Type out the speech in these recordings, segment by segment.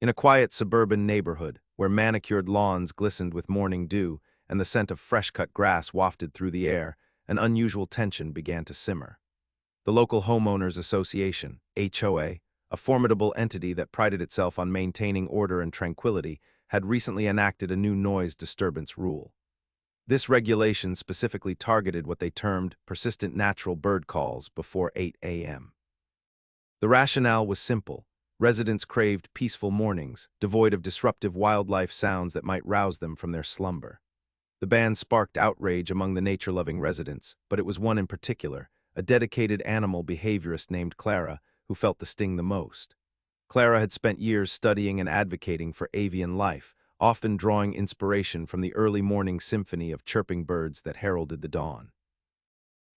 In a quiet suburban neighborhood, where manicured lawns glistened with morning dew and the scent of fresh-cut grass wafted through the air, an unusual tension began to simmer. The local homeowners association, HOA, a formidable entity that prided itself on maintaining order and tranquility, had recently enacted a new noise disturbance rule. This regulation specifically targeted what they termed persistent natural bird calls before 8 a.m. The rationale was simple. Residents craved peaceful mornings, devoid of disruptive wildlife sounds that might rouse them from their slumber. The ban sparked outrage among the nature-loving residents, but it was one in particular, a dedicated animal behaviorist named Clara, who felt the sting the most. Clara had spent years studying and advocating for avian life, often drawing inspiration from the early morning symphony of chirping birds that heralded the dawn.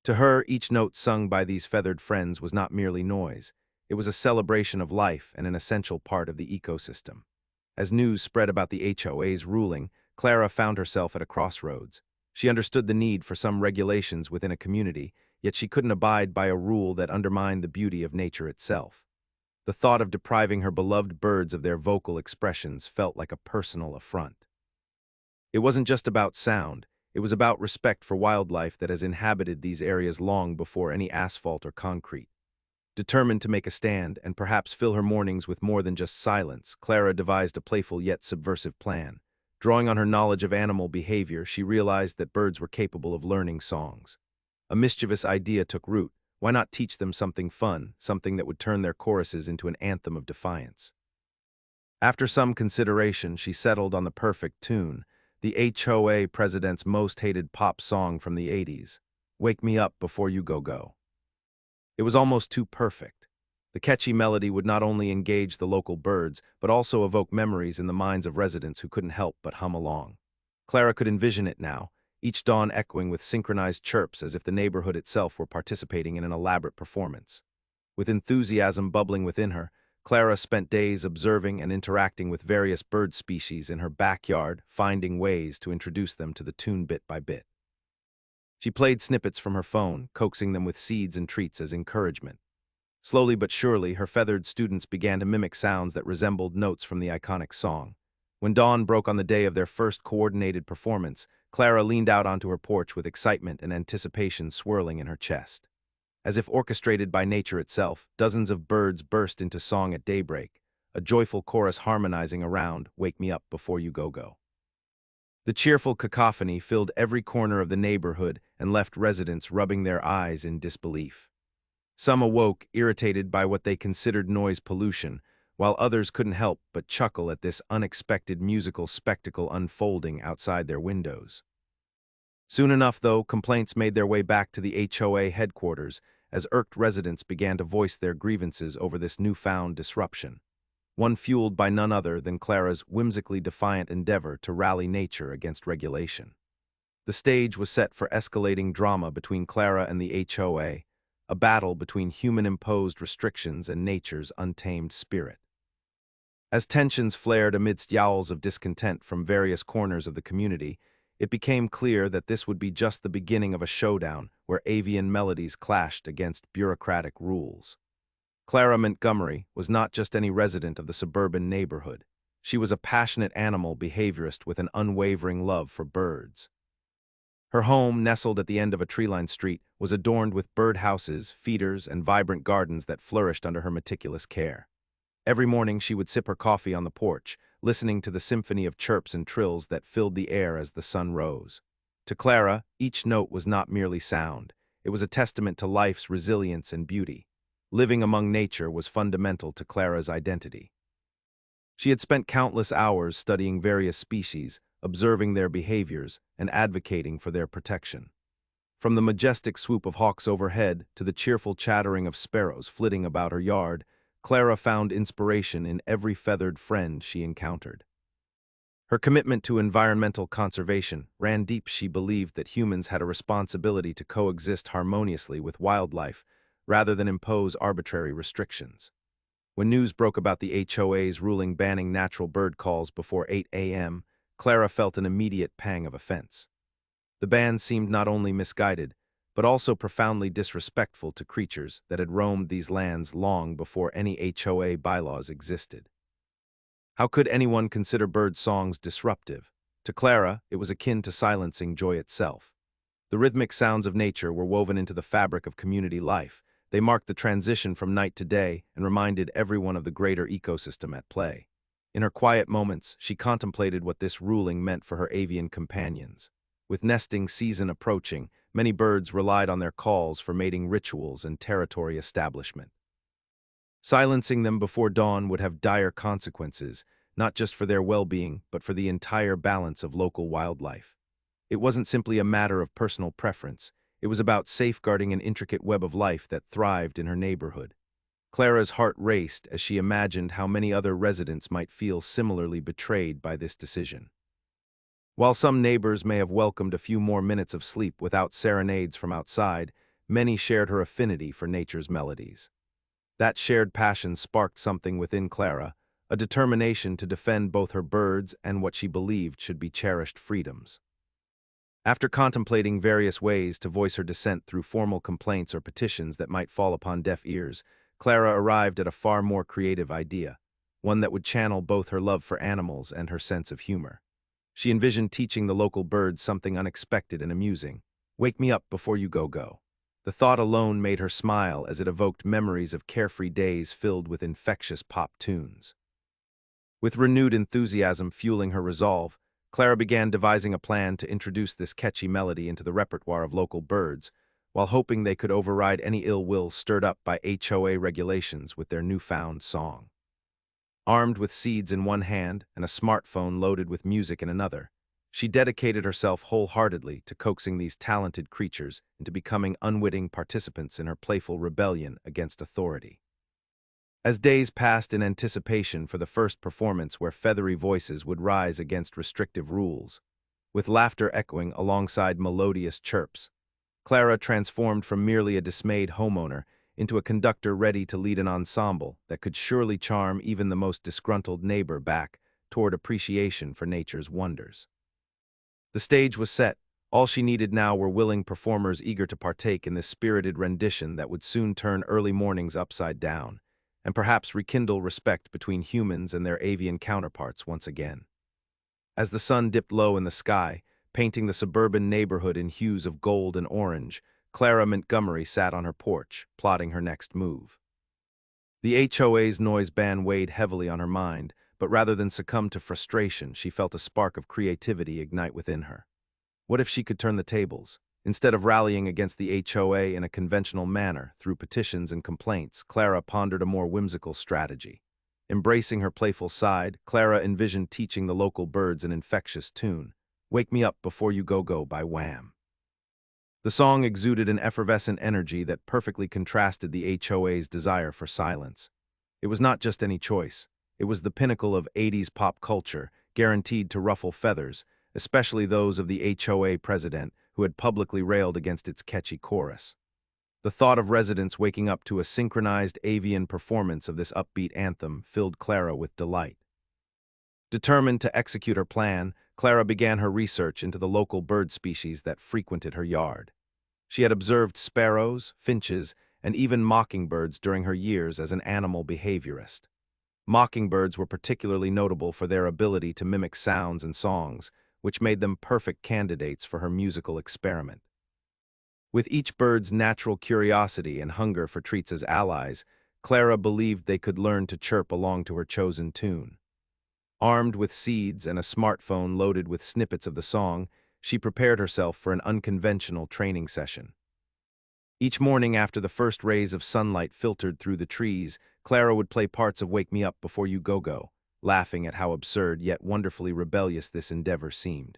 To her, each note sung by these feathered friends was not merely noise. It was a celebration of life and an essential part of the ecosystem. As news spread about the HOA's ruling, Clara found herself at a crossroads. She understood the need for some regulations within a community, yet she couldn't abide by a rule that undermined the beauty of nature itself. The thought of depriving her beloved birds of their vocal expressions felt like a personal affront. It wasn't just about sound, it was about respect for wildlife that has inhabited these areas long before any asphalt or concrete. Determined to make a stand and perhaps fill her mornings with more than just silence, Clara devised a playful yet subversive plan. Drawing on her knowledge of animal behavior, she realized that birds were capable of learning songs. A mischievous idea took root. Why not teach them something fun, something that would turn their choruses into an anthem of defiance? After some consideration, she settled on the perfect tune, the HOA president's most hated pop song from the 80s, "Wake Me Up Before You Go Go." It was almost too perfect. The catchy melody would not only engage the local birds, but also evoke memories in the minds of residents who couldn't help but hum along. Clara could envision it now, each dawn echoing with synchronized chirps as if the neighborhood itself were participating in an elaborate performance. With enthusiasm bubbling within her, Clara spent days observing and interacting with various bird species in her backyard, finding ways to introduce them to the tune bit by bit. She played snippets from her phone, coaxing them with seeds and treats as encouragement. Slowly but surely, her feathered students began to mimic sounds that resembled notes from the iconic song. When dawn broke on the day of their first coordinated performance, Clara leaned out onto her porch with excitement and anticipation swirling in her chest. As if orchestrated by nature itself, dozens of birds burst into song at daybreak, a joyful chorus harmonizing around "Wake Me Up Before You Go Go." The cheerful cacophony filled every corner of the neighborhood and left residents rubbing their eyes in disbelief. Some awoke, irritated by what they considered noise pollution, while others couldn't help but chuckle at this unexpected musical spectacle unfolding outside their windows. Soon enough, though, complaints made their way back to the HOA headquarters as irked residents began to voice their grievances over this newfound disruption, one fueled by none other than Clara's whimsically defiant endeavor to rally nature against regulation. The stage was set for escalating drama between Clara and the HOA, a battle between human-imposed restrictions and nature's untamed spirit. As tensions flared amidst yowls of discontent from various corners of the community, it became clear that this would be just the beginning of a showdown where avian melodies clashed against bureaucratic rules. Clara Montgomery was not just any resident of the suburban neighborhood. She was a passionate animal behaviorist with an unwavering love for birds. Her home, nestled at the end of a tree-lined street, was adorned with bird houses, feeders, and vibrant gardens that flourished under her meticulous care. Every morning she would sip her coffee on the porch, listening to the symphony of chirps and trills that filled the air as the sun rose. To Clara, each note was not merely sound. It was a testament to life's resilience and beauty. Living among nature was fundamental to Clara's identity. She had spent countless hours studying various species, observing their behaviors, and advocating for their protection. From the majestic swoop of hawks overhead to the cheerful chattering of sparrows flitting about her yard, Clara found inspiration in every feathered friend she encountered. Her commitment to environmental conservation ran deep. She believed that humans had a responsibility to coexist harmoniously with wildlife rather than impose arbitrary restrictions. When news broke about the HOA's ruling banning natural bird calls before 8 a.m., Clara felt an immediate pang of offense. The ban seemed not only misguided, but also profoundly disrespectful to creatures that had roamed these lands long before any HOA bylaws existed. How could anyone consider Birdsong's disruptive? To Clara, it was akin to silencing joy itself. The rhythmic sounds of nature were woven into the fabric of community life. They marked the transition from night to day and reminded everyone of the greater ecosystem at play. In her quiet moments, she contemplated what this ruling meant for her avian companions. With nesting season approaching, many birds relied on their calls for mating rituals and territory establishment. Silencing them before dawn would have dire consequences, not just for their well-being, but for the entire balance of local wildlife. It wasn't simply a matter of personal preference. It was about safeguarding an intricate web of life that thrived in her neighborhood. Clara's heart raced as she imagined how many other residents might feel similarly betrayed by this decision. While some neighbors may have welcomed a few more minutes of sleep without serenades from outside, many shared her affinity for nature's melodies. That shared passion sparked something within Clara, a determination to defend both her birds and what she believed should be cherished freedoms. After contemplating various ways to voice her dissent through formal complaints or petitions that might fall upon deaf ears, Clara arrived at a far more creative idea, one that would channel both her love for animals and her sense of humor. She envisioned teaching the local birds something unexpected and amusing. "Wake me up before you go." The thought alone made her smile as it evoked memories of carefree days filled with infectious pop tunes. With renewed enthusiasm fueling her resolve, Clara began devising a plan to introduce this catchy melody into the repertoire of local birds, while hoping they could override any ill will stirred up by HOA regulations with their newfound song. Armed with seeds in one hand and a smartphone loaded with music in another, she dedicated herself wholeheartedly to coaxing these talented creatures into becoming unwitting participants in her playful rebellion against authority. As days passed in anticipation for the first performance where feathery voices would rise against restrictive rules, with laughter echoing alongside melodious chirps, Clara transformed from merely a dismayed homeowner into a conductor ready to lead an ensemble that could surely charm even the most disgruntled neighbor back toward appreciation for nature's wonders. The stage was set. All she needed now were willing performers eager to partake in this spirited rendition that would soon turn early mornings upside down, and perhaps rekindle respect between humans and their avian counterparts once again. As the sun dipped low in the sky, painting the suburban neighborhood in hues of gold and orange, Clara Montgomery sat on her porch, plotting her next move. The HOA's noise ban weighed heavily on her mind, but rather than succumb to frustration, she felt a spark of creativity ignite within her. What if she could turn the tables? Instead of rallying against the HOA in a conventional manner through petitions and complaints, Clara pondered a more whimsical strategy. Embracing her playful side, Clara envisioned teaching the local birds an infectious tune, "Wake Me Up Before You Go" by Wham. The song exuded an effervescent energy that perfectly contrasted the HOA's desire for silence. It was not just any choice. It was the pinnacle of 80s pop culture, guaranteed to ruffle feathers, especially those of the HOA president, who had publicly railed against its catchy chorus. The thought of residents waking up to a synchronized avian performance of this upbeat anthem filled Clara with delight. Determined to execute her plan, Clara began her research into the local bird species that frequented her yard. She had observed sparrows, finches, and even mockingbirds during her years as an animal behaviorist. Mockingbirds were particularly notable for their ability to mimic sounds and songs, which made them perfect candidates for her musical experiment. With each bird's natural curiosity and hunger for treats as allies, Clara believed they could learn to chirp along to her chosen tune. Armed with seeds and a smartphone loaded with snippets of the song, she prepared herself for an unconventional training session. Each morning after the first rays of sunlight filtered through the trees, Clara would play parts of "Wake Me Up Before You Go," laughing at how absurd yet wonderfully rebellious this endeavor seemed.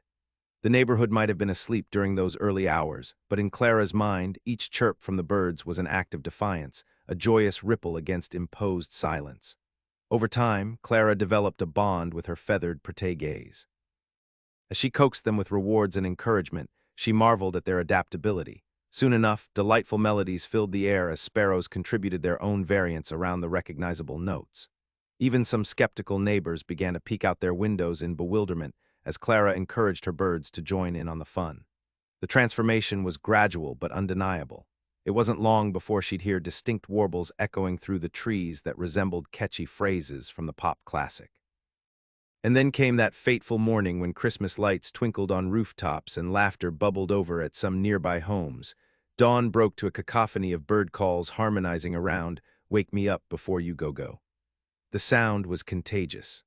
The neighborhood might have been asleep during those early hours, but in Clara's mind, each chirp from the birds was an act of defiance, a joyous ripple against imposed silence. Over time, Clara developed a bond with her feathered protégés. As she coaxed them with rewards and encouragement, she marveled at their adaptability. Soon enough, delightful melodies filled the air as sparrows contributed their own variants around the recognizable notes. Even some skeptical neighbors began to peek out their windows in bewilderment as Clara encouraged her birds to join in on the fun. The transformation was gradual but undeniable. It wasn't long before she'd hear distinct warbles echoing through the trees that resembled catchy phrases from the pop classic. And then came that fateful morning when Christmas lights twinkled on rooftops and laughter bubbled over at some nearby homes. Dawn broke to a cacophony of bird calls harmonizing around, "Wake me up before you go." The sound was contagious.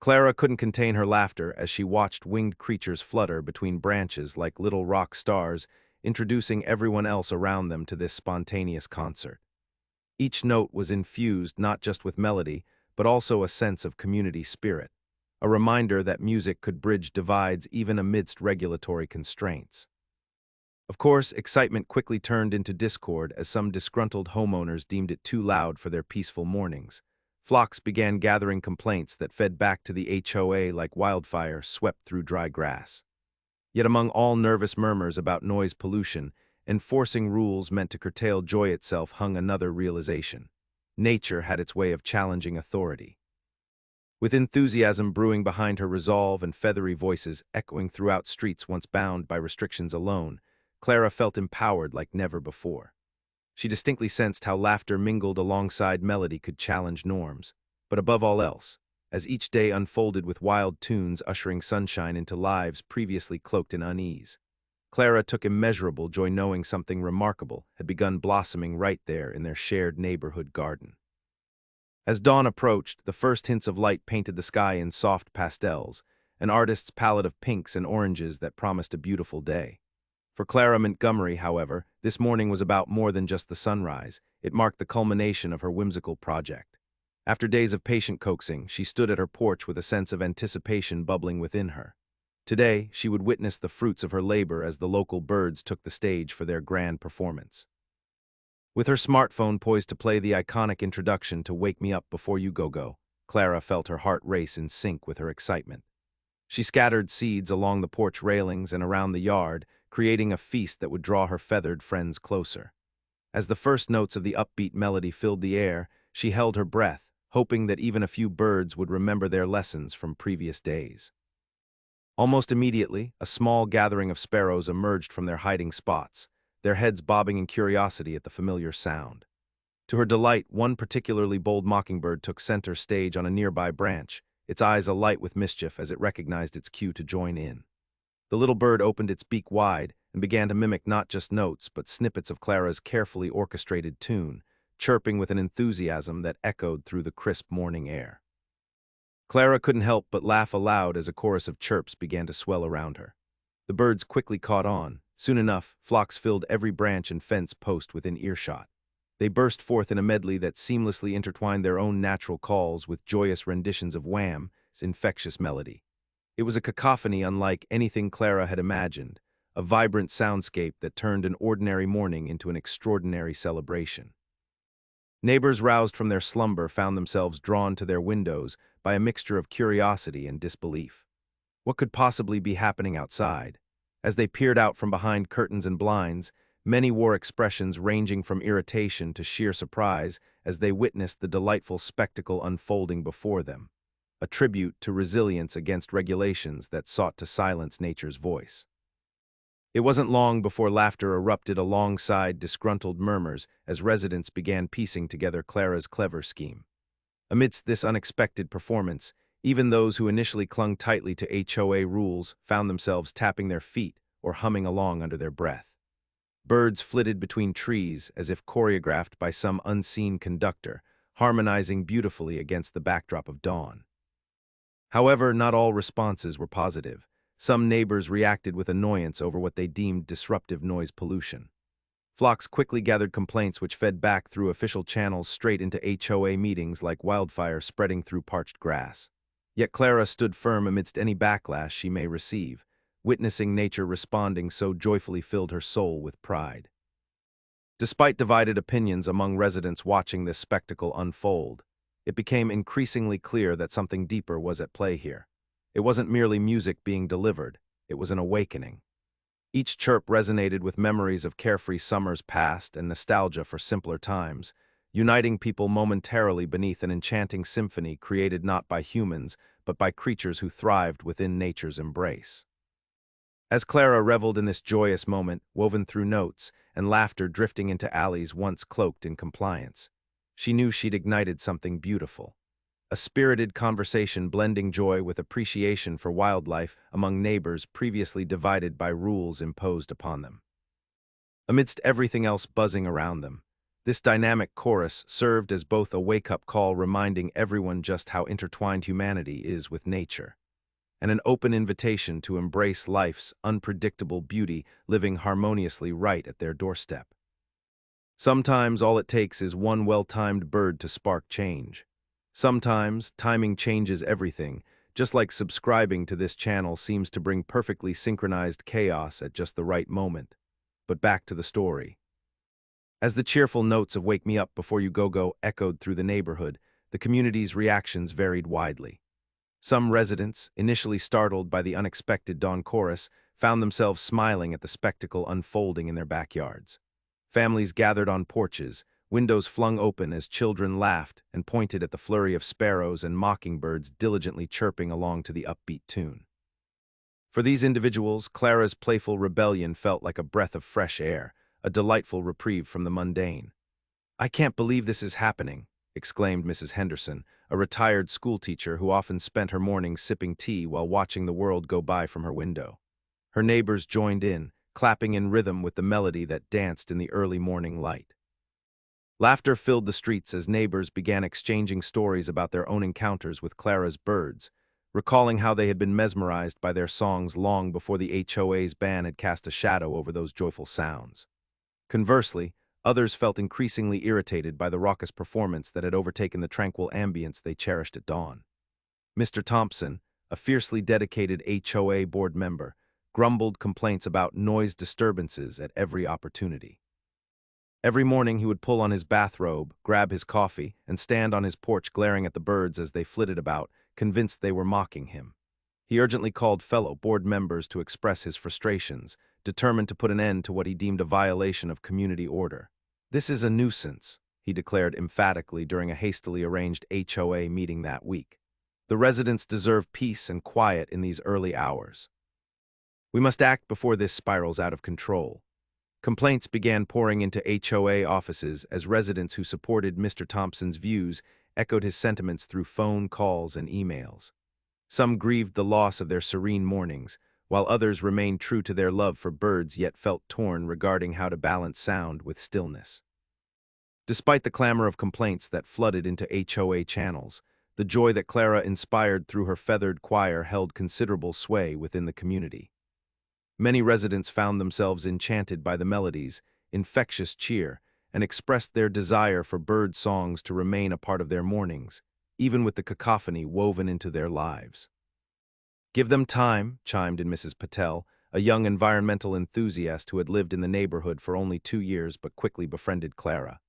Clara couldn't contain her laughter as she watched winged creatures flutter between branches like little rock stars, introducing everyone else around them to this spontaneous concert. Each note was infused not just with melody, but also a sense of community spirit, a reminder that music could bridge divides even amidst regulatory constraints. Of course, excitement quickly turned into discord as some disgruntled homeowners deemed it too loud for their peaceful mornings. Flocks began gathering complaints that fed back to the HOA like wildfire swept through dry grass. Yet among all nervous murmurs about noise pollution, enforcing rules meant to curtail joy itself hung another realization. Nature had its way of challenging authority. With enthusiasm brewing behind her resolve and feathery voices echoing throughout streets once bound by restrictions alone, Clara felt empowered like never before. She distinctly sensed how laughter mingled alongside melody could challenge norms, but above all else, as each day unfolded with wild tunes ushering sunshine into lives previously cloaked in unease, Clara took immeasurable joy knowing something remarkable had begun blossoming right there in their shared neighborhood garden. As dawn approached, the first hints of light painted the sky in soft pastels, an artist's palette of pinks and oranges that promised a beautiful day. For Clara Montgomery, however, this morning was about more than just the sunrise. It marked the culmination of her whimsical project. After days of patient coaxing, she stood at her porch with a sense of anticipation bubbling within her. Today, she would witness the fruits of her labor as the local birds took the stage for their grand performance. With her smartphone poised to play the iconic introduction to "Wake Me Up Before You Go," Clara felt her heart race in sync with her excitement. She scattered seeds along the porch railings and around the yard, creating a feast that would draw her feathered friends closer. As the first notes of the upbeat melody filled the air, she held her breath, hoping that even a few birds would remember their lessons from previous days. Almost immediately, a small gathering of sparrows emerged from their hiding spots, their heads bobbing in curiosity at the familiar sound. To her delight, one particularly bold mockingbird took center stage on a nearby branch, its eyes alight with mischief as it recognized its cue to join in. The little bird opened its beak wide and began to mimic not just notes but snippets of Clara's carefully orchestrated tune, chirping with an enthusiasm that echoed through the crisp morning air. Clara couldn't help but laugh aloud as a chorus of chirps began to swell around her. The birds quickly caught on. Soon enough, flocks filled every branch and fence post within earshot. They burst forth in a medley that seamlessly intertwined their own natural calls with joyous renditions of Wham's infectious melody. It was a cacophony unlike anything Clara had imagined, a vibrant soundscape that turned an ordinary morning into an extraordinary celebration. Neighbors roused from their slumber found themselves drawn to their windows by a mixture of curiosity and disbelief. What could possibly be happening outside? As they peered out from behind curtains and blinds, many wore expressions ranging from irritation to sheer surprise as they witnessed the delightful spectacle unfolding before them, a tribute to resilience against regulations that sought to silence nature's voice. It wasn't long before laughter erupted alongside disgruntled murmurs as residents began piecing together Clara's clever scheme. Amidst this unexpected performance, even those who initially clung tightly to HOA rules found themselves tapping their feet or humming along under their breath. Birds flitted between trees as if choreographed by some unseen conductor, harmonizing beautifully against the backdrop of dawn. However, not all responses were positive. Some neighbors reacted with annoyance over what they deemed disruptive noise pollution. Flocks quickly gathered complaints which fed back through official channels straight into HOA meetings like wildfire spreading through parched grass. Yet Clara stood firm amidst any backlash she may receive. Witnessing nature responding so joyfully filled her soul with pride. Despite divided opinions among residents watching this spectacle unfold, it became increasingly clear that something deeper was at play here. It wasn't merely music being delivered, it was an awakening. Each chirp resonated with memories of carefree summers past and nostalgia for simpler times, uniting people momentarily beneath an enchanting symphony created not by humans, but by creatures who thrived within nature's embrace. As Clara reveled in this joyous moment, woven through notes and laughter drifting into alleys once cloaked in compliance, she knew she'd ignited something beautiful, a spirited conversation blending joy with appreciation for wildlife among neighbors previously divided by rules imposed upon them. Amidst everything else buzzing around them, this dynamic chorus served as both a wake-up call reminding everyone just how intertwined humanity is with nature, and an open invitation to embrace life's unpredictable beauty living harmoniously right at their doorstep. Sometimes all it takes is one well-timed bird to spark change. Sometimes timing changes everything, just like subscribing to this channel seems to bring perfectly synchronized chaos at just the right moment. But back to the story. As the cheerful notes of "Wake Me Up Before You Go" echoed through the neighborhood, the community's reactions varied widely. Some residents, initially startled by the unexpected dawn chorus, found themselves smiling at the spectacle unfolding in their backyards. Families gathered on porches, windows flung open as children laughed and pointed at the flurry of sparrows and mockingbirds diligently chirping along to the upbeat tune. For these individuals, Clara's playful rebellion felt like a breath of fresh air, a delightful reprieve from the mundane. "I can't believe this is happening," exclaimed Mrs. Henderson, a retired schoolteacher who often spent her mornings sipping tea while watching the world go by from her window. Her neighbors joined in, clapping in rhythm with the melody that danced in the early morning light. Laughter filled the streets as neighbors began exchanging stories about their own encounters with Clara's birds, recalling how they had been mesmerized by their songs long before the HOA's ban had cast a shadow over those joyful sounds. Conversely, others felt increasingly irritated by the raucous performance that had overtaken the tranquil ambience they cherished at dawn. Mr. Thompson, a fiercely dedicated HOA board member, grumbled complaints about noise disturbances at every opportunity. Every morning he would pull on his bathrobe, grab his coffee, and stand on his porch glaring at the birds as they flitted about, convinced they were mocking him. He urgently called fellow board members to express his frustrations, determined to put an end to what he deemed a violation of community order. "This is a nuisance," he declared emphatically during a hastily arranged HOA meeting that week. "The residents deserve peace and quiet in these early hours. We must act before this spirals out of control." Complaints began pouring into HOA offices as residents who supported Mr. Thompson's views echoed his sentiments through phone calls and emails. Some grieved the loss of their serene mornings, while others remained true to their love for birds yet felt torn regarding how to balance sound with stillness. Despite the clamor of complaints that flooded into HOA channels, the joy that Clara inspired through her feathered choir held considerable sway within the community. Many residents found themselves enchanted by the melody's infectious cheer and expressed their desire for bird songs to remain a part of their mornings, even with the cacophony woven into their lives. "Give them time," chimed in Mrs. Patel, a young environmental enthusiast who had lived in the neighborhood for only 2 years but quickly befriended Clara.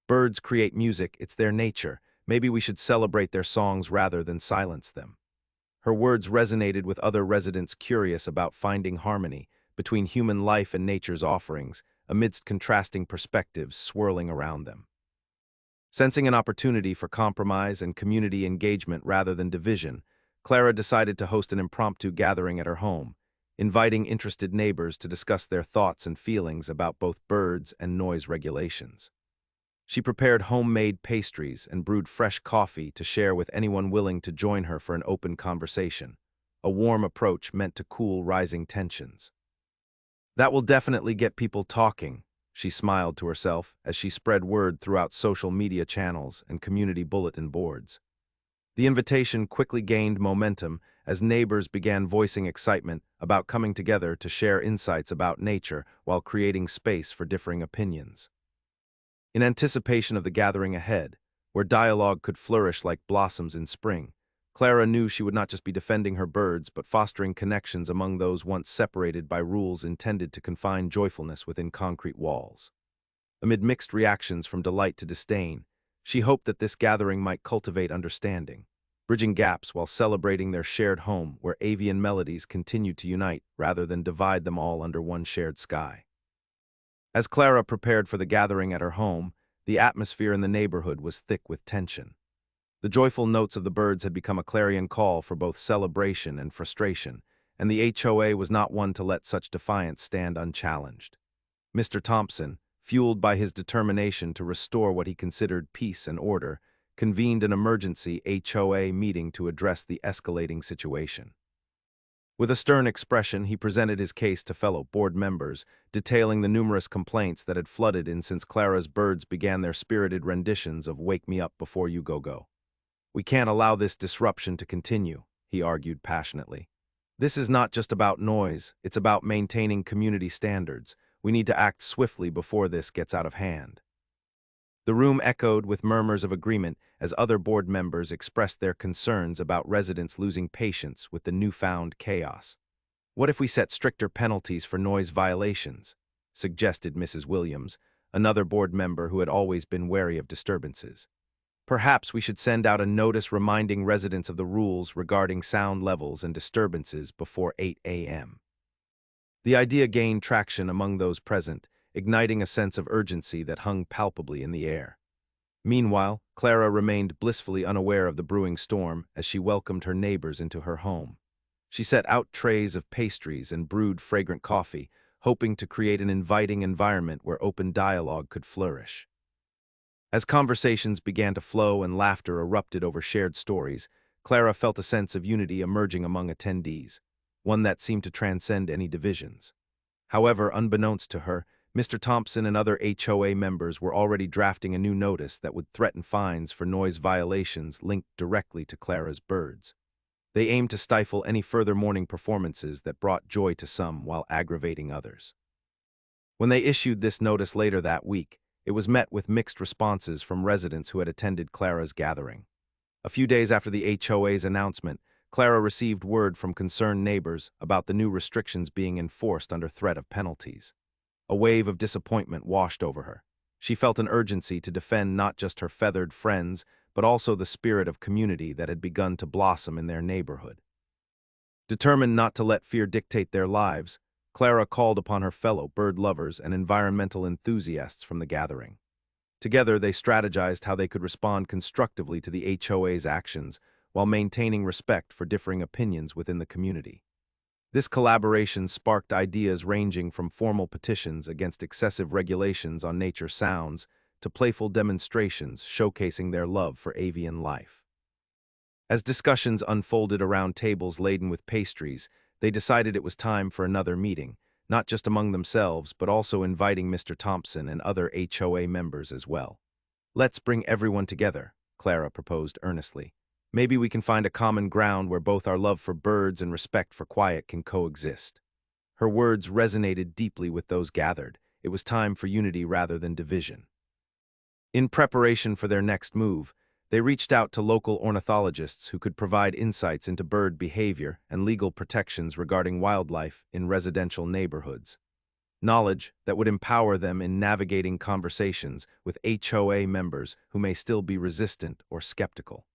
"Birds create music, it's their nature. Maybe we should celebrate their songs rather than silence them." Her words resonated with other residents curious about finding harmony between human life and nature's offerings, amidst contrasting perspectives swirling around them. Sensing an opportunity for compromise and community engagement rather than division, Clara decided to host an impromptu gathering at her home, inviting interested neighbors to discuss their thoughts and feelings about both birds and noise regulations. She prepared homemade pastries and brewed fresh coffee to share with anyone willing to join her for an open conversation, a warm approach meant to cool rising tensions. "That will definitely get people talking," she smiled to herself as she spread word throughout social media channels and community bulletin boards. The invitation quickly gained momentum as neighbors began voicing excitement about coming together to share insights about nature while creating space for differing opinions. In anticipation of the gathering ahead, where dialogue could flourish like blossoms in spring, Clara knew she would not just be defending her birds but fostering connections among those once separated by rules intended to confine joyfulness within concrete walls. Amid mixed reactions from delight to disdain, she hoped that this gathering might cultivate understanding, bridging gaps while celebrating their shared home where avian melodies continued to unite rather than divide them all under one shared sky. As Clara prepared for the gathering at her home, the atmosphere in the neighborhood was thick with tension. The joyful notes of the birds had become a clarion call for both celebration and frustration, and the HOA was not one to let such defiance stand unchallenged. Mr. Thompson, fueled by his determination to restore what he considered peace and order, convened an emergency HOA meeting to address the escalating situation. With a stern expression, he presented his case to fellow board members, detailing the numerous complaints that had flooded in since Clara's birds began their spirited renditions of "Wake Me Up Before You Go Go." "We can't allow this disruption to continue," he argued passionately. "This is not just about noise, it's about maintaining community standards. We need to act swiftly before this gets out of hand." The room echoed with murmurs of agreement as other board members expressed their concerns about residents losing patience with the newfound chaos. "What if we set stricter penalties for noise violations?" suggested Mrs. Williams, another board member who had always been wary of disturbances. "Perhaps we should send out a notice reminding residents of the rules regarding sound levels and disturbances before 8 a.m. The idea gained traction among those present, igniting a sense of urgency that hung palpably in the air. Meanwhile, Clara remained blissfully unaware of the brewing storm as she welcomed her neighbors into her home. She set out trays of pastries and brewed fragrant coffee, hoping to create an inviting environment where open dialogue could flourish. As conversations began to flow and laughter erupted over shared stories, Clara felt a sense of unity emerging among attendees, one that seemed to transcend any divisions. However, unbeknownst to her, Mr. Thompson and other HOA members were already drafting a new notice that would threaten fines for noise violations linked directly to Clara's birds. They aimed to stifle any further morning performances that brought joy to some while aggravating others. When they issued this notice later that week, it was met with mixed responses from residents who had attended Clara's gathering. A few days after the HOA's announcement, Clara received word from concerned neighbors about the new restrictions being enforced under threat of penalties. A wave of disappointment washed over her. She felt an urgency to defend not just her feathered friends, but also the spirit of community that had begun to blossom in their neighborhood. Determined not to let fear dictate their lives, Clara called upon her fellow bird lovers and environmental enthusiasts from the gathering. Together, they strategized how they could respond constructively to the HOA's actions while maintaining respect for differing opinions within the community. This collaboration sparked ideas ranging from formal petitions against excessive regulations on nature sounds to playful demonstrations showcasing their love for avian life. As discussions unfolded around tables laden with pastries, they decided it was time for another meeting, not just among themselves, but also inviting Mr. Thompson and other HOA members as well. "Let's bring everyone together," Clara proposed earnestly. "Maybe we can find a common ground where both our love for birds and respect for quiet can coexist." Her words resonated deeply with those gathered. It was time for unity rather than division. In preparation for their next move, they reached out to local ornithologists who could provide insights into bird behavior and legal protections regarding wildlife in residential neighborhoods. Knowledge that would empower them in navigating conversations with HOA members who may still be resistant or skeptical.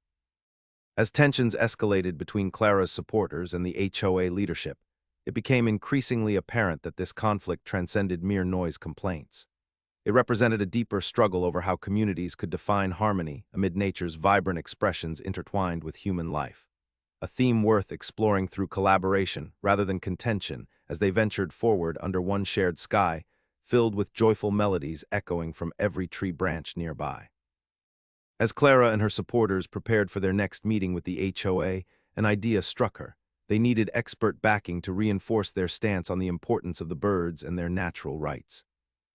As tensions escalated between Clara's supporters and the HOA leadership, it became increasingly apparent that this conflict transcended mere noise complaints. It represented a deeper struggle over how communities could define harmony amid nature's vibrant expressions intertwined with human life. A theme worth exploring through collaboration rather than contention as they ventured forward under one shared sky, filled with joyful melodies echoing from every tree branch nearby. As Clara and her supporters prepared for their next meeting with the HOA, an idea struck her. They needed expert backing to reinforce their stance on the importance of the birds and their natural rights.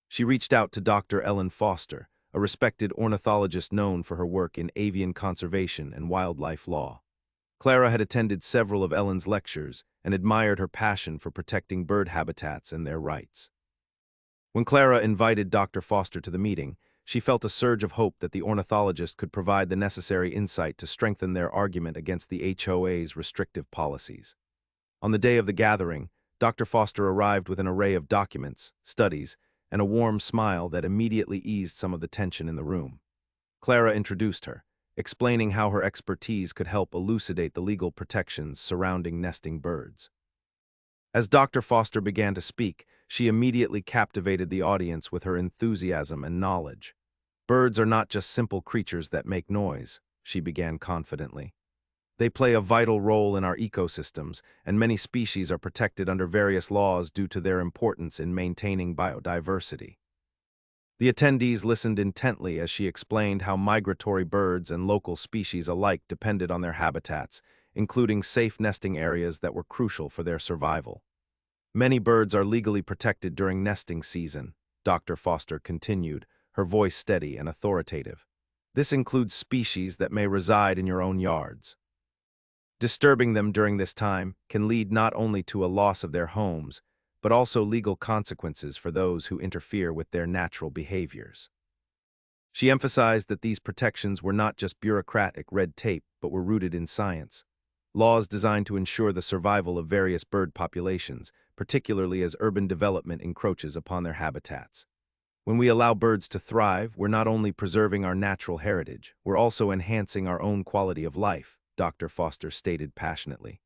She reached out to Dr. Ellen Foster, a respected ornithologist known for her work in avian conservation and wildlife law. Clara had attended several of Ellen's lectures and admired her passion for protecting bird habitats and their rights. When Clara invited Dr. Foster to the meeting, she felt a surge of hope that the ornithologist could provide the necessary insight to strengthen their argument against the HOA's restrictive policies. On the day of the gathering, Dr. Foster arrived with an array of documents, studies, and a warm smile that immediately eased some of the tension in the room. Clara introduced her, explaining how her expertise could help elucidate the legal protections surrounding nesting birds. As Dr. Foster began to speak, she immediately captivated the audience with her enthusiasm and knowledge. "Birds are not just simple creatures that make noise," she began confidently. "They play a vital role in our ecosystems, and many species are protected under various laws due to their importance in maintaining biodiversity." The attendees listened intently as she explained how migratory birds and local species alike depended on their habitats, including safe nesting areas that were crucial for their survival. Many birds are legally protected during nesting season, Dr. Foster continued, her voice steady and authoritative. This includes species that may reside in your own yards. Disturbing them during this time can lead not only to a loss of their homes, but also legal consequences for those who interfere with their natural behaviors. She emphasized that these protections were not just bureaucratic red tape, but were rooted in science. Laws designed to ensure the survival of various bird populations, particularly as urban development encroaches upon their habitats. When we allow birds to thrive, we're not only preserving our natural heritage, we're also enhancing our own quality of life, Dr. Foster stated passionately.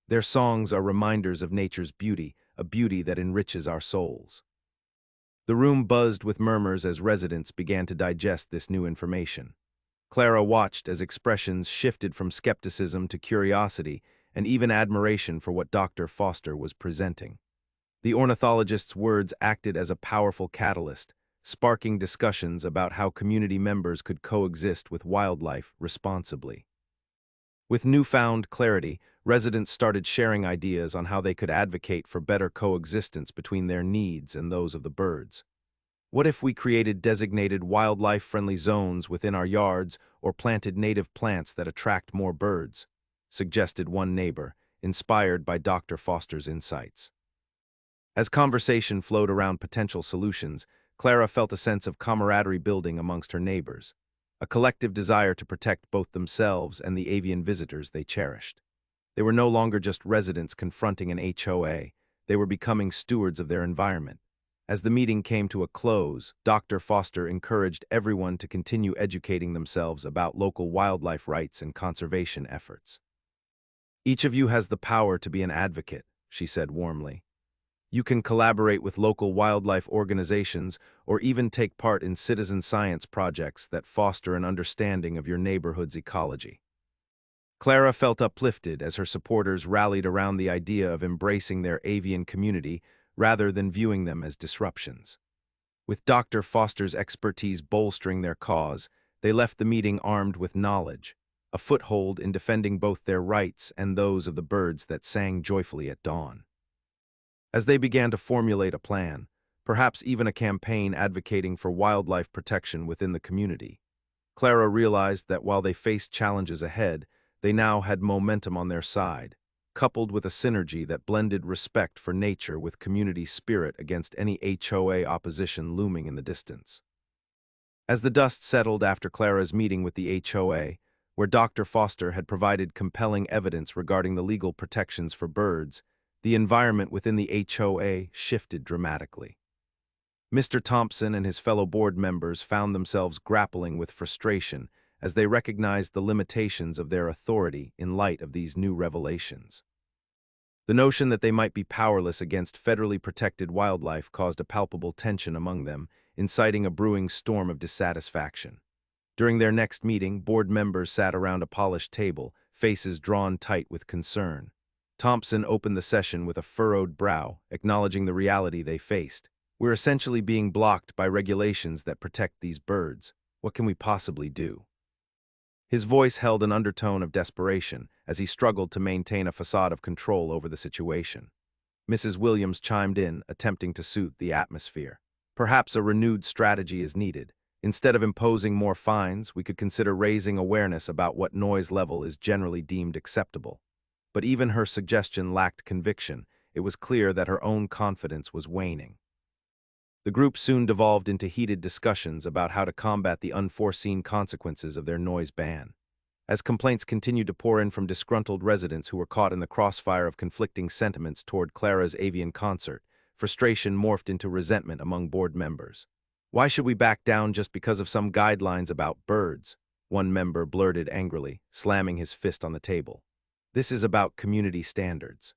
Their songs are reminders of nature's beauty, a beauty that enriches our souls. The room buzzed with murmurs as residents began to digest this new information. Clara watched as expressions shifted from skepticism to curiosity and even admiration for what Dr. Foster was presenting. The ornithologist's words acted as a powerful catalyst, sparking discussions about how community members could coexist with wildlife responsibly. With newfound clarity, residents started sharing ideas on how they could advocate for better coexistence between their needs and those of the birds. What if we created designated wildlife-friendly zones within our yards or planted native plants that attract more birds? Suggested one neighbor, inspired by Dr. Foster's insights. As conversation flowed around potential solutions, Clara felt a sense of camaraderie building amongst her neighbors, a collective desire to protect both themselves and the avian visitors they cherished. They were no longer just residents confronting an HOA, they were becoming stewards of their environment. As the meeting came to a close, Dr. Foster encouraged everyone to continue educating themselves about local wildlife rights and conservation efforts. Each of you has the power to be an advocate, she said warmly. You can collaborate with local wildlife organizations or even take part in citizen science projects that foster an understanding of your neighborhood's ecology. Clara felt uplifted as her supporters rallied around the idea of embracing their avian community rather than viewing them as disruptions. With Dr. Foster's expertise bolstering their cause, they left the meeting armed with knowledge, a foothold in defending both their rights and those of the birds that sang joyfully at dawn. As they began to formulate a plan, perhaps even a campaign advocating for wildlife protection within the community, Clara realized that while they faced challenges ahead, they now had momentum on their side, coupled with a synergy that blended respect for nature with community spirit against any HOA opposition looming in the distance. As the dust settled after Clara's meeting with the HOA, where Dr. Foster had provided compelling evidence regarding the legal protections for birds, the environment within the HOA shifted dramatically. Mr. Thompson and his fellow board members found themselves grappling with frustration as they recognized the limitations of their authority in light of these new revelations. The notion that they might be powerless against federally protected wildlife caused a palpable tension among them, inciting a brewing storm of dissatisfaction. During their next meeting, board members sat around a polished table, faces drawn tight with concern. Thompson opened the session with a furrowed brow, acknowledging the reality they faced. We're essentially being blocked by regulations that protect these birds. What can we possibly do? His voice held an undertone of desperation as he struggled to maintain a facade of control over the situation. Mrs. Williams chimed in, attempting to soothe the atmosphere. Perhaps a renewed strategy is needed. Instead of imposing more fines, we could consider raising awareness about what noise level is generally deemed acceptable. But even her suggestion lacked conviction. It was clear that her own confidence was waning. The group soon devolved into heated discussions about how to combat the unforeseen consequences of their noise ban. As complaints continued to pour in from disgruntled residents who were caught in the crossfire of conflicting sentiments toward Clara's avian concert, frustration morphed into resentment among board members. Why should we back down just because of some guidelines about birds? One member blurted angrily, slamming his fist on the table. This is about community standards.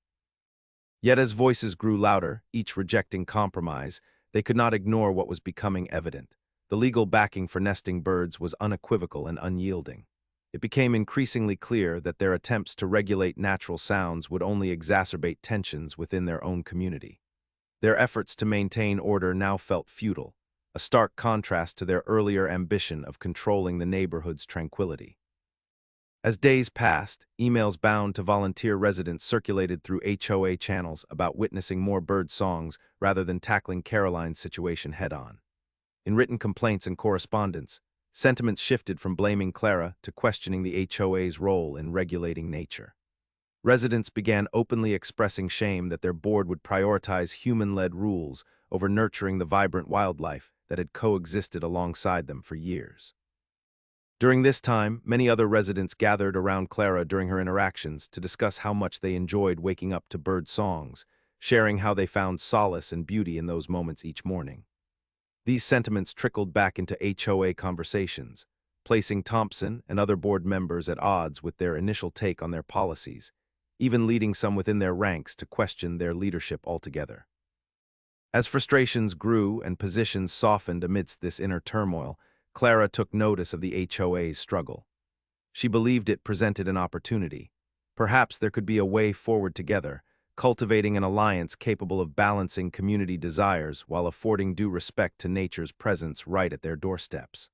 Yet as voices grew louder, each rejecting compromise, they could not ignore what was becoming evident. The legal backing for nesting birds was unequivocal and unyielding. It became increasingly clear that their attempts to regulate natural sounds would only exacerbate tensions within their own community. Their efforts to maintain order now felt futile, a stark contrast to their earlier ambition of controlling the neighborhood's tranquility. As days passed, emails bound to volunteer residents circulated through HOA channels about witnessing more bird songs rather than tackling Caroline's situation head-on. In written complaints and correspondence, sentiments shifted from blaming Clara to questioning the HOA's role in regulating nature. Residents began openly expressing shame that their board would prioritize human-led rules over nurturing the vibrant wildlife that had coexisted alongside them for years. During this time, many other residents gathered around Clara during her interactions to discuss how much they enjoyed waking up to bird songs, sharing how they found solace and beauty in those moments each morning. These sentiments trickled back into HOA conversations, placing Thompson and other board members at odds with their initial take on their policies, even leading some within their ranks to question their leadership altogether. As frustrations grew and positions softened amidst this inner turmoil, Clara took notice of the HOA's struggle. She believed it presented an opportunity. Perhaps there could be a way forward together, cultivating an alliance capable of balancing community desires while affording due respect to nature's presence right at their doorsteps.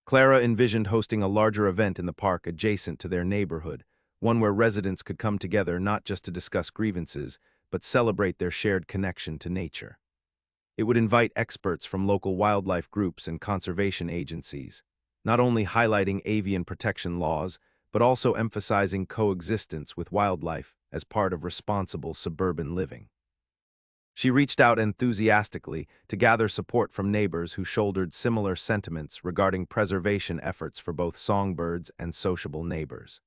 Clara envisioned hosting a larger event in the park adjacent to their neighborhood, one where residents could come together not just to discuss grievances, but celebrate their shared connection to nature. It would invite experts from local wildlife groups and conservation agencies, not only highlighting avian protection laws, but also emphasizing coexistence with wildlife as part of responsible suburban living. She reached out enthusiastically to gather support from neighbors who shouldered similar sentiments regarding preservation efforts for both songbirds and sociable neighbors.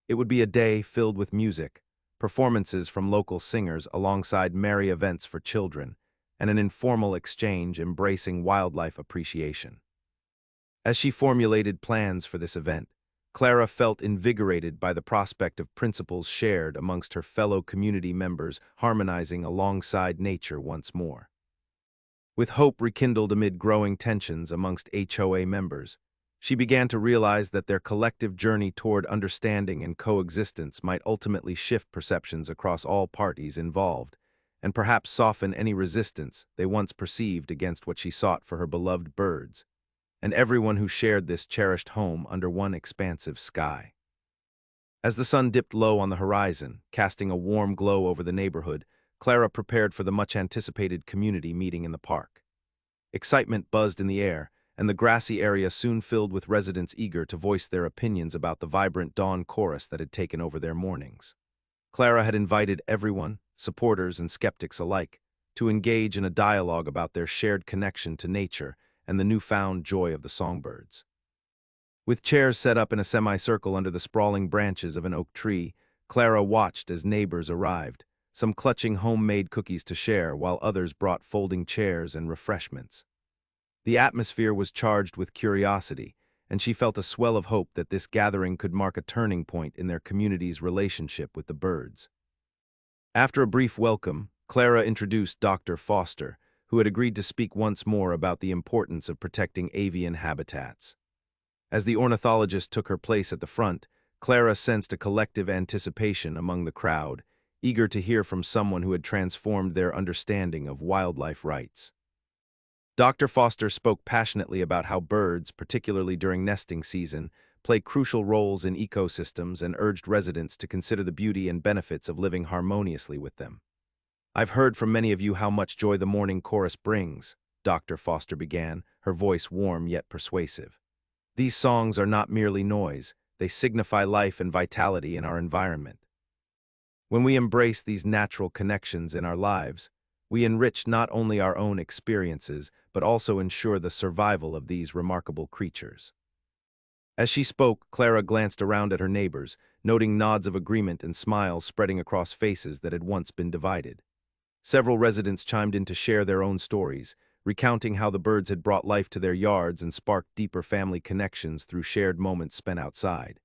It would be a day filled with music, performances from local singers alongside merry events for children, and an informal exchange embracing wildlife appreciation. As she formulated plans for this event, Clara felt invigorated by the prospect of principles shared amongst her fellow community members harmonizing alongside nature once more. With hope rekindled amid growing tensions amongst HOA members, she began to realize that their collective journey toward understanding and coexistence might ultimately shift perceptions across all parties involved, and perhaps soften any resistance they once perceived against what she sought for her beloved birds, and everyone who shared this cherished home under one expansive sky. As the sun dipped low on the horizon, casting a warm glow over the neighborhood, Clara prepared for the much-anticipated community meeting in the park. Excitement buzzed in the air, and the grassy area soon filled with residents eager to voice their opinions about the vibrant dawn chorus that had taken over their mornings. Clara had invited everyone, supporters and skeptics alike, to engage in a dialogue about their shared connection to nature and the newfound joy of the songbirds. With chairs set up in a semicircle under the sprawling branches of an oak tree, Clara watched as neighbors arrived, some clutching homemade cookies to share while others brought folding chairs and refreshments. The atmosphere was charged with curiosity, and she felt a swell of hope that this gathering could mark a turning point in their community's relationship with the birds. After a brief welcome, Clara introduced Dr. Foster, who had agreed to speak once more about the importance of protecting avian habitats. As the ornithologist took her place at the front, Clara sensed a collective anticipation among the crowd, eager to hear from someone who had transformed their understanding of wildlife rights. Dr. Foster spoke passionately about how birds, particularly during nesting season, play crucial roles in ecosystems and urged residents to consider the beauty and benefits of living harmoniously with them. "I've heard from many of you how much joy the morning chorus brings," Dr. Foster began, her voice warm yet persuasive. "These songs are not merely noise, they signify life and vitality in our environment. When we embrace these natural connections in our lives, we enrich not only our own experiences, but also ensure the survival of these remarkable creatures." As she spoke, Clara glanced around at her neighbors, noting nods of agreement and smiles spreading across faces that had once been divided. Several residents chimed in to share their own stories, recounting how the birds had brought life to their yards and sparked deeper family connections through shared moments spent outside.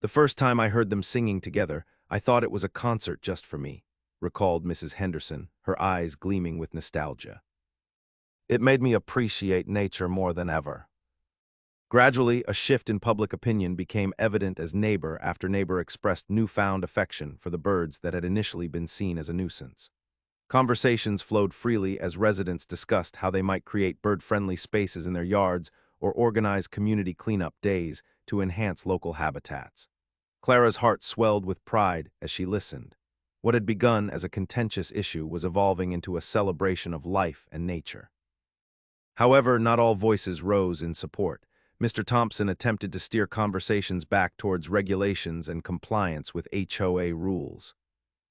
"The first time I heard them singing together, I thought it was a concert just for me," recalled Mrs. Henderson, her eyes gleaming with nostalgia. "It made me appreciate nature more than ever." Gradually, a shift in public opinion became evident as neighbor after neighbor expressed newfound affection for the birds that had initially been seen as a nuisance. Conversations flowed freely as residents discussed how they might create bird-friendly spaces in their yards or organize community cleanup days to enhance local habitats. Clara's heart swelled with pride as she listened. What had begun as a contentious issue was evolving into a celebration of life and nature. However, not all voices rose in support. Mr. Thompson attempted to steer conversations back towards regulations and compliance with HOA rules.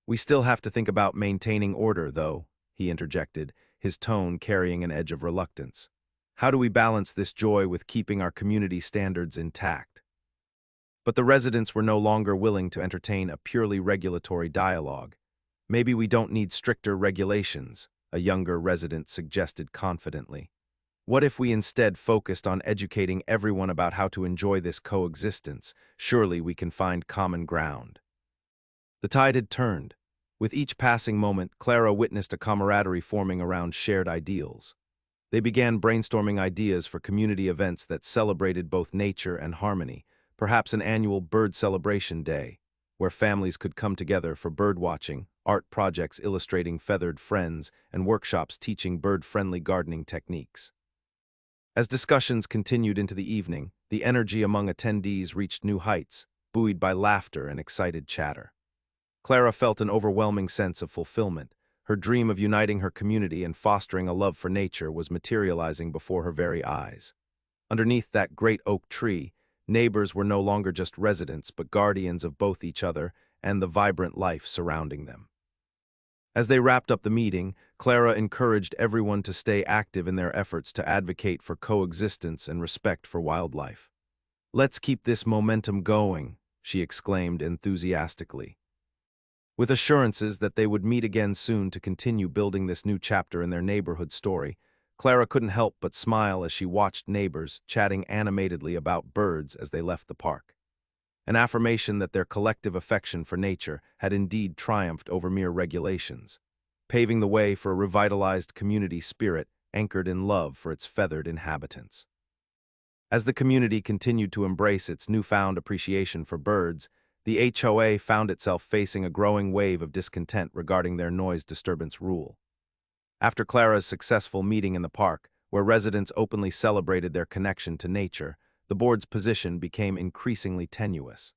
"We still have to think about maintaining order, though," he interjected, his tone carrying an edge of reluctance. "How do we balance this joy with keeping our community standards intact?" But the residents were no longer willing to entertain a purely regulatory dialogue. "Maybe we don't need stricter regulations," a younger resident suggested confidently. "What if we instead focused on educating everyone about how to enjoy this coexistence? Surely we can find common ground." The tide had turned. With each passing moment, Clara witnessed a camaraderie forming around shared ideals. They began brainstorming ideas for community events that celebrated both nature and harmony, perhaps an annual bird celebration day, where families could come together for bird watching, art projects illustrating feathered friends, and workshops teaching bird-friendly gardening techniques. As discussions continued into the evening, the energy among attendees reached new heights, buoyed by laughter and excited chatter. Clara felt an overwhelming sense of fulfillment. Her dream of uniting her community and fostering a love for nature was materializing before her very eyes. Underneath that great oak tree, neighbors were no longer just residents but guardians of both each other and the vibrant life surrounding them. As they wrapped up the meeting, Clara encouraged everyone to stay active in their efforts to advocate for coexistence and respect for wildlife. "Let's keep this momentum going," she exclaimed enthusiastically. With assurances that they would meet again soon to continue building this new chapter in their neighborhood story, Clara couldn't help but smile as she watched neighbors chatting animatedly about birds as they left the park. An affirmation that their collective affection for nature had indeed triumphed over mere regulations, paving the way for a revitalized community spirit anchored in love for its feathered inhabitants. As the community continued to embrace its newfound appreciation for birds, the HOA found itself facing a growing wave of discontent regarding their noise disturbance rule. After Clara's successful meeting in the park, where residents openly celebrated their connection to nature, the board's position became increasingly tenuous.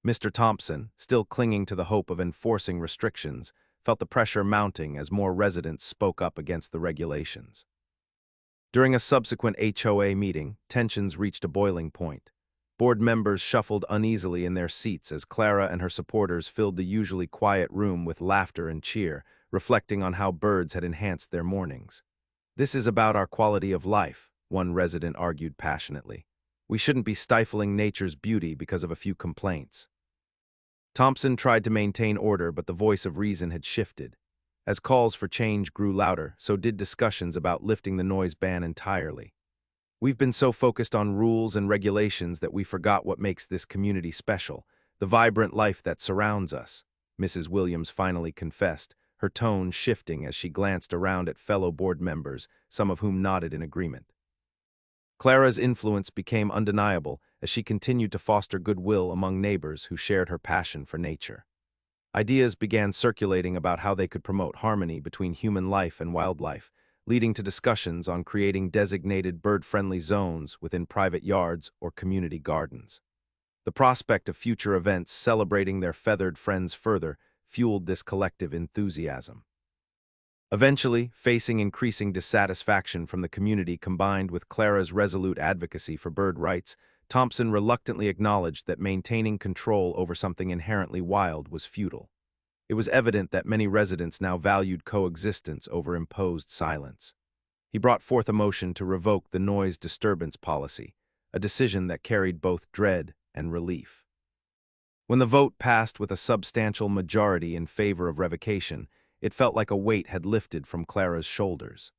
Mr. Thompson, still clinging to the hope of enforcing restrictions, felt the pressure mounting as more residents spoke up against the regulations. During a subsequent HOA meeting, tensions reached a boiling point. Board members shuffled uneasily in their seats as Clara and her supporters filled the usually quiet room with laughter and cheer, reflecting on how birds had enhanced their mornings. "This is about our quality of life," one resident argued passionately. "We shouldn't be stifling nature's beauty because of a few complaints." Thompson tried to maintain order, but the voice of reason had shifted. As calls for change grew louder, so did discussions about lifting the noise ban entirely. "We've been so focused on rules and regulations that we forgot what makes this community special, the vibrant life that surrounds us," Mrs. Williams finally confessed, her tone shifting as she glanced around at fellow board members, some of whom nodded in agreement. Clara's influence became undeniable as she continued to foster goodwill among neighbors who shared her passion for nature. Ideas began circulating about how they could promote harmony between human life and wildlife, leading to discussions on creating designated bird-friendly zones within private yards or community gardens. The prospect of future events celebrating their feathered friends further fueled this collective enthusiasm. Eventually, facing increasing dissatisfaction from the community combined with Clara's resolute advocacy for bird rights, Thompson reluctantly acknowledged that maintaining control over something inherently wild was futile. It was evident that many residents now valued coexistence over imposed silence. He brought forth a motion to revoke the noise disturbance policy, a decision that carried both dread and relief. When the vote passed with a substantial majority in favor of revocation, it felt like a weight had lifted from Clara's shoulders.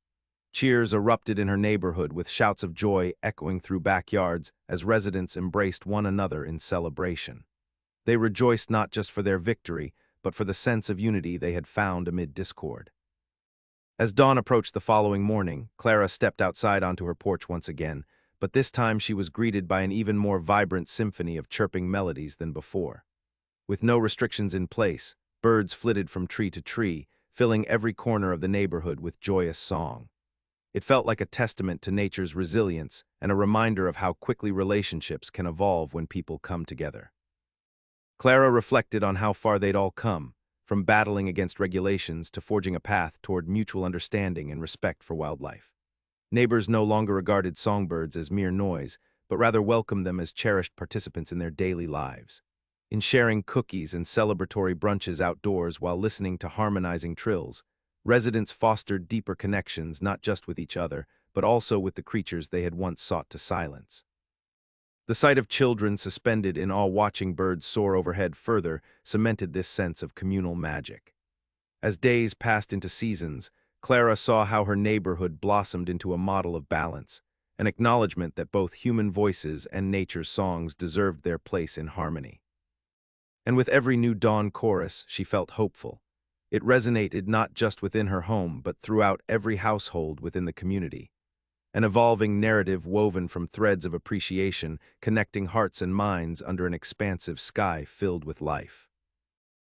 Cheers erupted in her neighborhood with shouts of joy echoing through backyards as residents embraced one another in celebration. They rejoiced not just for their victory, but for the sense of unity they had found amid discord. As dawn approached the following morning, Clara stepped outside onto her porch once again, but this time she was greeted by an even more vibrant symphony of chirping melodies than before. With no restrictions in place, birds flitted from tree to tree, filling every corner of the neighborhood with joyous song. It felt like a testament to nature's resilience and a reminder of how quickly relationships can evolve when people come together. Clara reflected on how far they'd all come, from battling against regulations to forging a path toward mutual understanding and respect for wildlife. Neighbors no longer regarded songbirds as mere noise, but rather welcomed them as cherished participants in their daily lives. In sharing cookies and celebratory brunches outdoors while listening to harmonizing trills, residents fostered deeper connections not just with each other, but also with the creatures they had once sought to silence. The sight of children suspended in awe watching birds soar overhead further cemented this sense of communal magic. As days passed into seasons, Clara saw how her neighborhood blossomed into a model of balance, an acknowledgement that both human voices and nature's songs deserved their place in harmony. And with every new dawn chorus, she felt hopeful. It resonated not just within her home, but throughout every household within the community. An evolving narrative woven from threads of appreciation, connecting hearts and minds under an expansive sky filled with life.